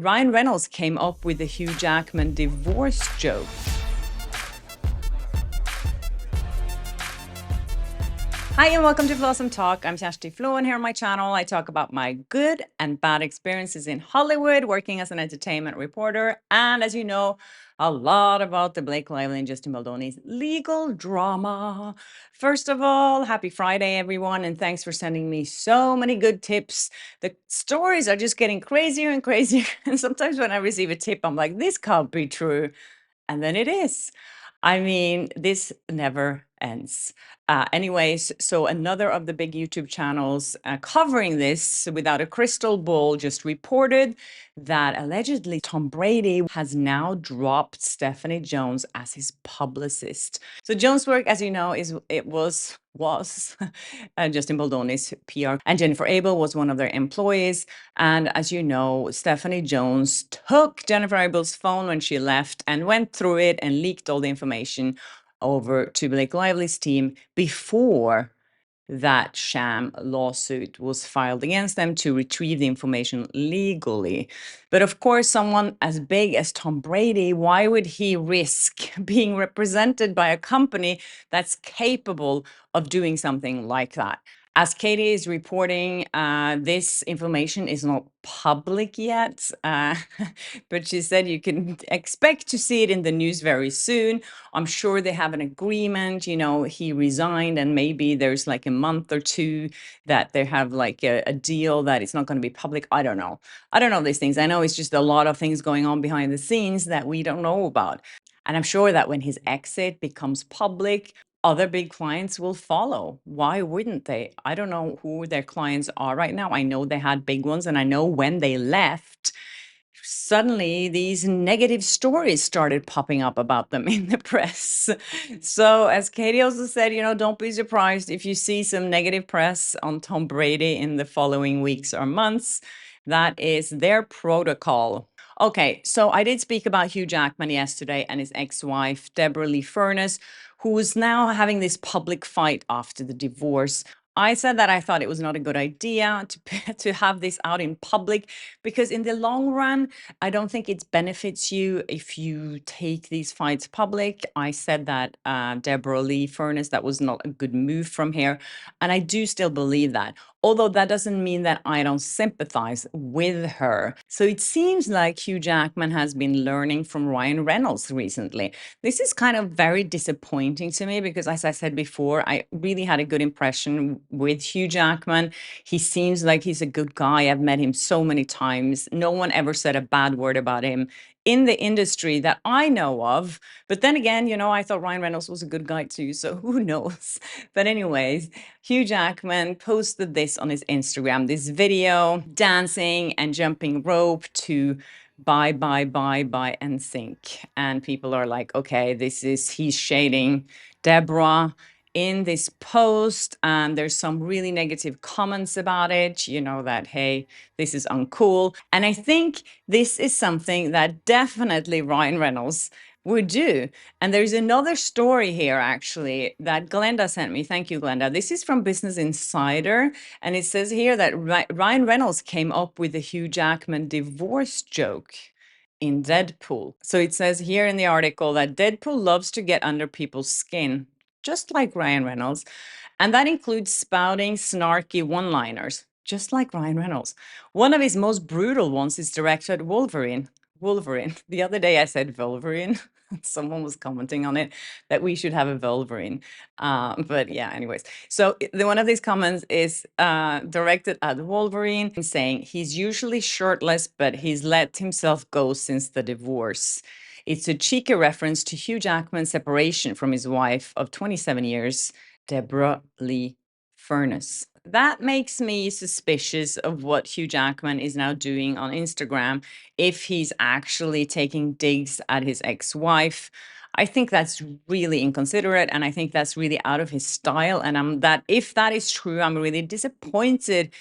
Ryan Reynolds came up with the Hugh Jackman divorce joke. Hi and welcome to Blossom Talk. I'm Kerstin Flo, and here on my channel I talk about my good and bad experiences in Hollywood working as an entertainment reporter, and as you know, a lot about the Blake Lively and Justin Baldoni's legal drama. First of all, happy Friday everyone, and thanks for sending me so many good tips. The stories are just getting crazier and crazier, and sometimes when I receive a tip I'm like, this can't be true. And then it is. I mean, this never ends. Anyways, so another of the big YouTube channels covering this without a crystal ball just reported that allegedly Tom Brady has now dropped Stephanie Jones as his publicist. So Joneswork, as you know, was Justin Baldoni's PR, and Jennifer Abel was one of their employees. And as you know, Stephanie Jones took Jennifer Abel's phone when she left and went through it and leaked all the information over to Blake Lively's team before that sham lawsuit was filed against them to retrieve the information legally. But of course, someone as big as Tom Brady, why would he risk being represented by a company that's capable of doing something like that? As Katie is reporting, this information is not public yet, but she said you can expect to see it in the news very soon. I'm sure they have an agreement, you know, he resigned and maybe there's like a month or two that they have like a deal that it's not going to be public. I don't know. I don't know these things. I know it's just a lot of things going on behind the scenes that we don't know about. And I'm sure that when his exit becomes public, other big clients will follow. Why wouldn't they? I don't know who their clients are right now. I know they had big ones, and I know when they left, suddenly these negative stories started popping up about them in the press. So as Katie also said, you know, don't be surprised if you see some negative press on Tom Brady in the following weeks or months. That is their protocol. Okay, so I did speak about Hugh Jackman yesterday and his ex-wife, Deborra-Lee Furness, who is now having this public fight after the divorce. I said that I thought it was not a good idea to have this out in public because in the long run, I don't think it benefits you if you take these fights public. I said that Deborah Lee Furness, that was not a good move from here. And I do still believe that. Although that doesn't mean that I don't sympathize with her. So it seems like Hugh Jackman has been learning from Ryan Reynolds recently. This is kind of very disappointing to me because, as I said before, I really had a good impression with Hugh Jackman. He seems like he's a good guy. I've met him so many times. No one ever said a bad word about him in the industry that I know of. But then again, you know, I thought Ryan Reynolds was a good guy too, so who knows? But anyways, Hugh Jackman posted this on his Instagram, this video dancing and jumping rope to Bye Bye Bye Bye NSYNC. And people are like, okay, he's shading Deborah in this post, and there's some really negative comments about it, you know, that, hey, this is uncool. And I think this is something that definitely Ryan Reynolds would do. And there's another story here, actually, that Glenda sent me. Thank you, Glenda. This is from Business Insider. And it says here that Ryan Reynolds came up with the Hugh Jackman divorce joke in Deadpool. So it says here in the article that Deadpool loves to get under people's skin, just like Ryan Reynolds. And that includes spouting snarky one-liners, just like Ryan Reynolds. One of his most brutal ones is directed at Wolverine. The other day I said Wolverine. Someone was commenting on it that we should have a Wolverine. But yeah, anyways. So one of these comments is directed at Wolverine, saying he's usually shirtless, but he's let himself go since the divorce. It's a cheeky reference to Hugh Jackman's separation from his wife of 27 years, Deborah Lee Furness. That makes me suspicious of what Hugh Jackman is now doing on Instagram, if he's actually taking digs at his ex-wife. I think that's really inconsiderate, and I think that's really out of his style. And if that is true, I'm really disappointed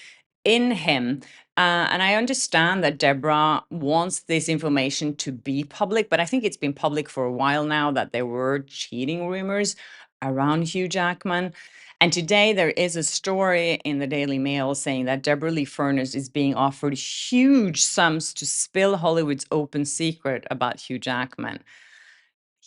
in him. And I understand that Deborah wants this information to be public, but I think it's been public for a while now that there were cheating rumors around Hugh Jackman. And today there is a story in the Daily Mail saying that Deborah-Lee Furness is being offered huge sums to spill Hollywood's open secret about Hugh Jackman.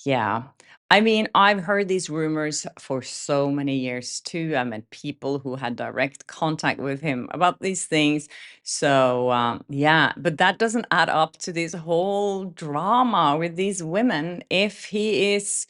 Yeah. I mean, I've heard these rumors for so many years too. I met people who had direct contact with him about these things. So, yeah, but that doesn't add up to this whole drama with these women if he is,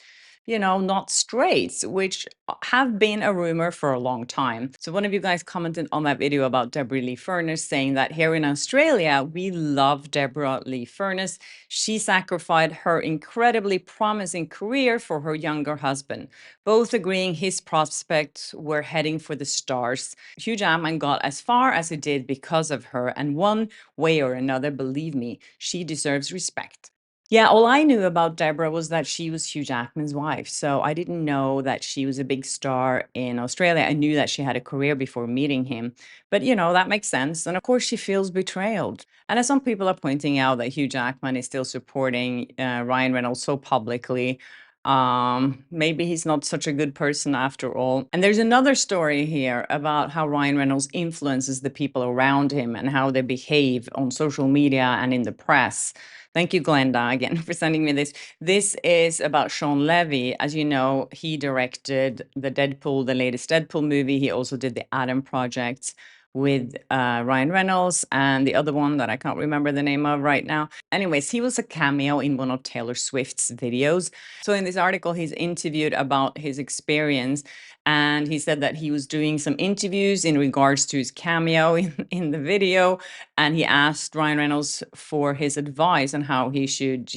not straight, which have been a rumor for a long time. So one of you guys commented on that video about Deborah Lee Furness saying that here in Australia, we love Deborah Lee Furness. She sacrificed her incredibly promising career for her younger husband, both agreeing his prospects were heading for the stars. Hugh Jackman got as far as he did because of her, and one way or another, believe me, she deserves respect. Yeah, all I knew about Deborah was that she was Hugh Jackman's wife. So I didn't know that she was a big star in Australia. I knew that she had a career before meeting him. But, that makes sense. And of course, she feels betrayed. And as some people are pointing out that Hugh Jackman is still supporting Ryan Reynolds so publicly, maybe he's not such a good person after all. And there's another story here about how Ryan Reynolds influences the people around him and how they behave on social media and in the press. Thank you, Glenda, again for sending me this. This is about Shawn Levy. As you know, he directed the latest Deadpool movie. He also did the Adam Project with Ryan Reynolds and the other one that I can't remember the name of right now. Anyways, he was a cameo in one of Taylor Swift's videos. So in this article, he's interviewed about his experience, and he said that he was doing some interviews in regards to his cameo in the video, and he asked Ryan Reynolds for his advice on how he should,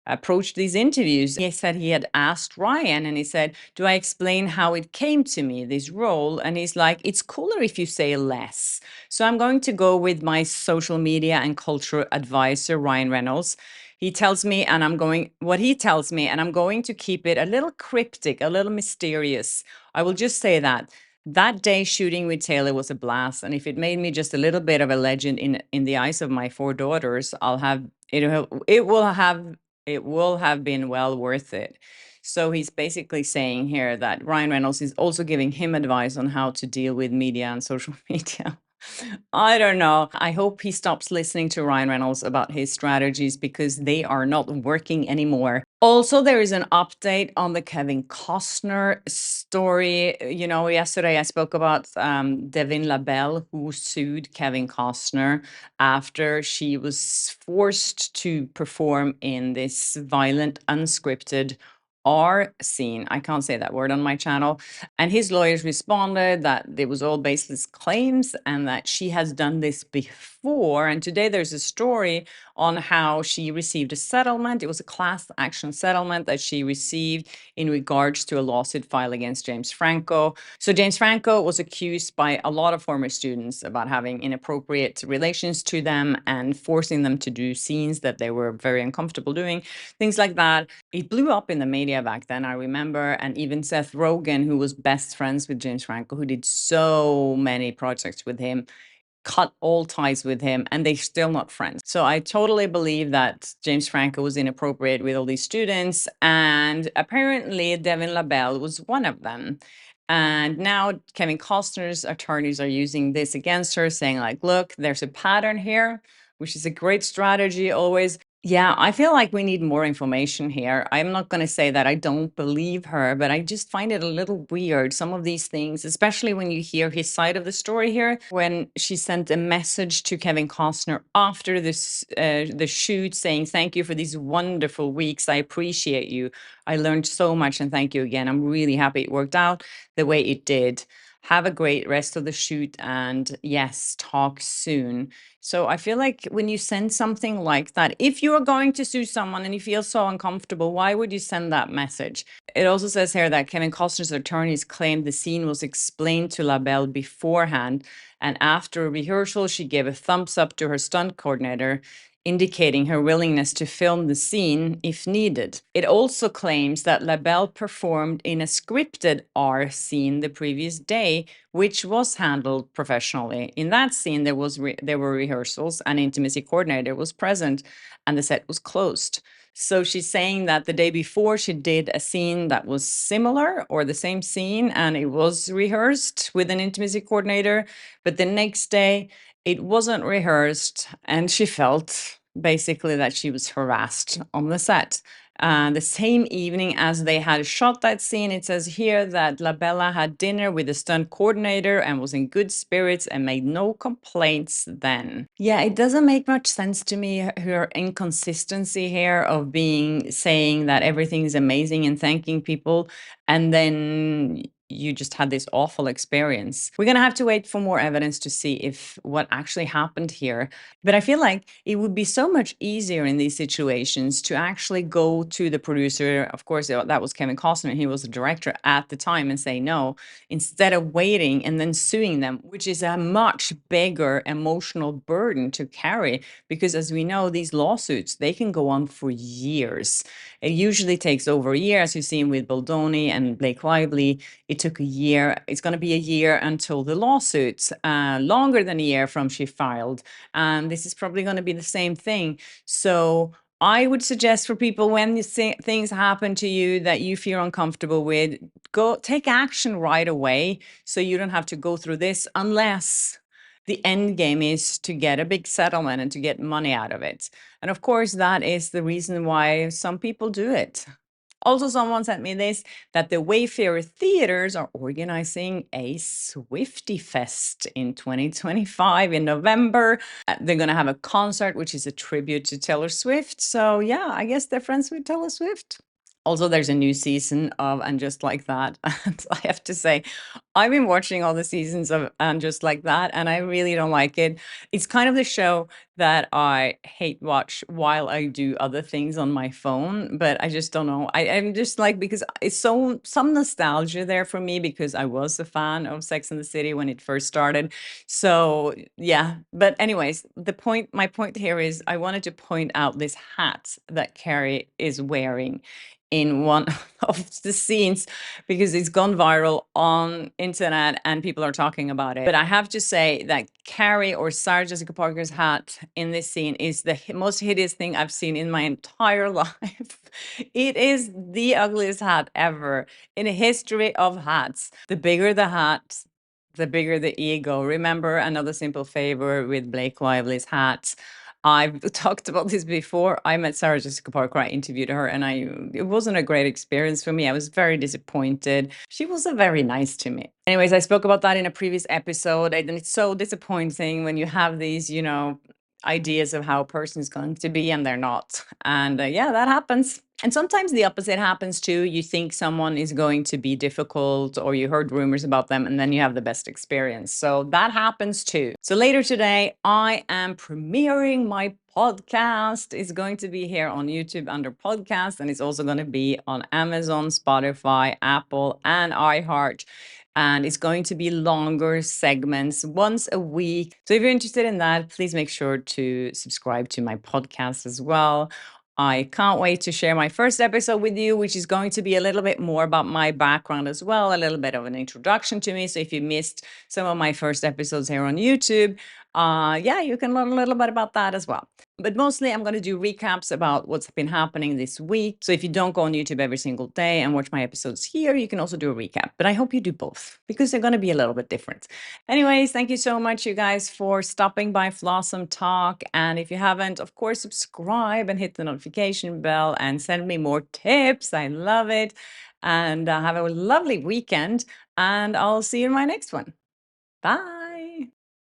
approach these interviews. He said he had asked Ryan, and he said, "Do I explain how it came to me, this role?" And he's like, "It's cooler if you say less." So I'm going to go with my social media and culture advisor, Ryan Reynolds. He tells me, and I'm going, what he tells me, and I'm going to keep it a little cryptic, a little mysterious. I will just say that day shooting with Taylor was a blast, and if it made me just a little bit of a legend in the eyes of my 4 daughters, I'll have it will have been well worth it. So he's basically saying here that Ryan Reynolds is also giving him advice on how to deal with media and social media. I don't know. I hope he stops listening to Ryan Reynolds about his strategies because they are not working anymore. Also, there is an update on the Kevin Costner story. Yesterday I spoke about Deon Label, who sued Kevin Costner after she was forced to perform in this violent, unscripted R scene. I can't say that word on my channel. And his lawyers responded that it was all baseless claims and that she has done this before. And today there's a story on how she received a settlement. It was a class action settlement that she received in regards to a lawsuit filed against James Franco. So James Franco was accused by a lot of former students about having inappropriate relations to them and forcing them to do scenes that they were very uncomfortable doing, things like that. It blew up in the media back then, I remember. And even Seth Rogen, who was best friends with James Franco, who did so many projects with him, cut all ties with him, and they're still not friends. So I totally believe that James Franco was inappropriate with all these students, and apparently Deon Label was one of them. And now Kevin Costner's attorneys are using this against her, saying like, look, there's a pattern here, which is a great strategy always. Yeah, I feel like we need more information here. I'm not going to say that I don't believe her, but I just find it a little weird, some of these things, especially when you hear his side of the story here. When she sent a message to Kevin Costner after the shoot saying, "Thank you for these wonderful weeks. I appreciate you. I learned so much, and thank you again. I'm really happy it worked out the way it did. Have a great rest of the shoot, and yes, talk soon." So I feel like when you send something like that, if you are going to sue someone and you feel so uncomfortable, why would you send that message? It also says here that Kevin Costner's attorneys claimed the scene was explained to LaBelle beforehand, and after a rehearsal, she gave a thumbs up to her stunt coordinator, indicating her willingness to film the scene if needed. It also claims that LaBelle performed in a scripted R scene the previous day, which was handled professionally. In that scene, there were rehearsals, and intimacy coordinator was present, and the set was closed. So she's saying that the day before she did a scene that was similar or the same scene, and it was rehearsed with an intimacy coordinator. But the next day, it wasn't rehearsed, and she felt basically that she was harassed on the set. The same evening as they had shot that scene, it says here that La Bella had dinner with the stunt coordinator and was in good spirits and made no complaints then. Yeah, it doesn't make much sense to me, her inconsistency here of saying that everything is amazing and thanking people, and then you just had this awful experience. We're going to have to wait for more evidence to see if what actually happened here. But I feel like it would be so much easier in these situations to actually go to the producer. Of course, that was Kevin Costner. He was the director at the time, and say no, instead of waiting and then suing them, which is a much bigger emotional burden to carry. Because as we know, these lawsuits, they can go on for years. It usually takes over a year, as you've seen with Baldoni and Blake Lively. It took a year. It's going to be a year until the lawsuits, longer than a year from she filed. And this is probably going to be the same thing. So I would suggest for people, when things happen to you that you feel uncomfortable with, go take action right away, so you don't have to go through this, unless the end game is to get a big settlement and to get money out of it. And of course, that is the reason why some people do it. Also, someone sent me this, that the Wayfarer theaters are organizing a Swifty Fest in 2025 in November. They're going to have a concert, which is a tribute to Taylor Swift. So yeah, I guess they're friends with Taylor Swift. Also, there's a new season of And Just Like That. And I have to say, I've been watching all the seasons of And Just Like That, and I really don't like it. It's kind of the show that I hate watch while I do other things on my phone, but I just don't know. I'm just like, because it's some nostalgia there for me, because I was a fan of Sex and the City when it first started. So yeah, but anyways, my point here is I wanted to point out this hat that Carrie is wearing in one of the scenes, because it's gone viral on internet and people are talking about it. But I have to say that Carrie, or Sarah Jessica Parker's hat in this scene, is the most hideous thing I've seen in my entire life. It is the ugliest hat ever in the history of hats. The bigger the hat, the bigger the ego. Remember Another Simple Favor with Blake Lively's hat? I've talked about this before. I met Sarah Jessica Parker. I interviewed her, and it wasn't a great experience for me. I was very disappointed. She wasn't very nice to me. Anyways, I spoke about that in a previous episode, and it's so disappointing when you have these, ideas of how a person is going to be and they're not. And yeah, that happens. And sometimes the opposite happens too. You think someone is going to be difficult, or you heard rumors about them, and then you have the best experience. So that happens too. So later today, I am premiering my podcast. It's going to be here on YouTube under podcast, and it's also going to be on Amazon, Spotify, Apple, and iHeart. And it's going to be longer segments once a week. So if you're interested in that, please make sure to subscribe to my podcast as well. I can't wait to share my first episode with you, which is going to be a little bit more about my background as well, a little bit of an introduction to me. So if you missed some of my first episodes here on YouTube, yeah, you can learn a little bit about that as well. But mostly I'm going to do recaps about what's been happening this week. So if you don't go on YouTube every single day and watch my episodes here, you can also do a recap. But I hope you do both, because they're going to be a little bit different. Anyways, thank you so much, you guys, for stopping by Flawsome Talk. And if you haven't, of course, subscribe and hit the notification bell and send me more tips. I love it. And have a lovely weekend. And I'll see you in my next one. Bye.